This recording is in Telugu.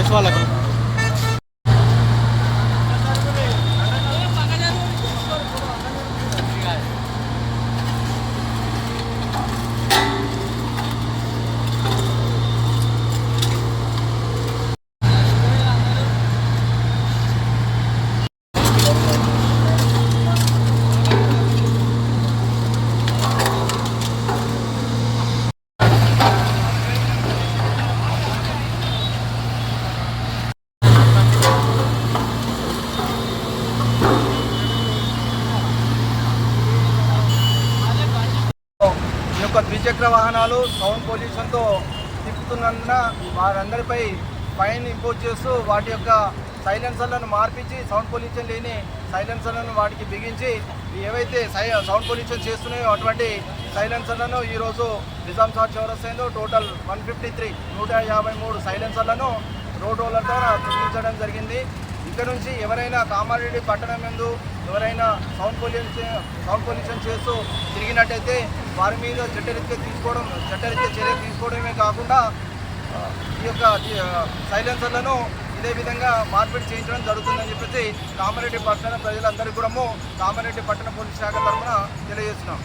పోలీస్ వాళ్ళకు. ఈ యొక్క ద్విచక్ర వాహనాలు సౌండ్ పొల్యూషన్తో తిప్పుతున్నందున వారందరిపై ఫైన్ ఇంపోజ్ చేస్తూ వాటి యొక్క సైలెన్సర్లను మార్పించి సౌండ్ పొల్యూషన్ లేని సైలెన్సర్లను వాటికి బిగించి ఏవైతే సౌండ్ పొల్యూషన్ చేస్తున్నాయో అటువంటి సైలెన్సర్లను ఈరోజు నిజాంసాగర్ చౌరస్తాలో టోటల్ 153 సైలెన్సర్లను రోడ్ రోలర్ ద్వారా తొలగించడం జరిగింది. ఇక్కడ నుంచి ఎవరైనా కామారెడ్డి పట్టణం యందు ఎవరైనా సౌండ్ పొల్యూషన్ చేస్తూ తిరిగినట్టయితే వారి మీద చట్టరీత్యా చర్య తీసుకోవడమే కాకుండా ఈ యొక్క సైలెన్సర్లను ఇదే విధంగా మార్పిడి చేయించడం జరుగుతుందని చెప్పేసి కామారెడ్డి పట్టణ ప్రజలందరికీ కూడా కామారెడ్డి పట్టణ పోలీస్ శాఖ తరఫున తెలియజేస్తున్నాం.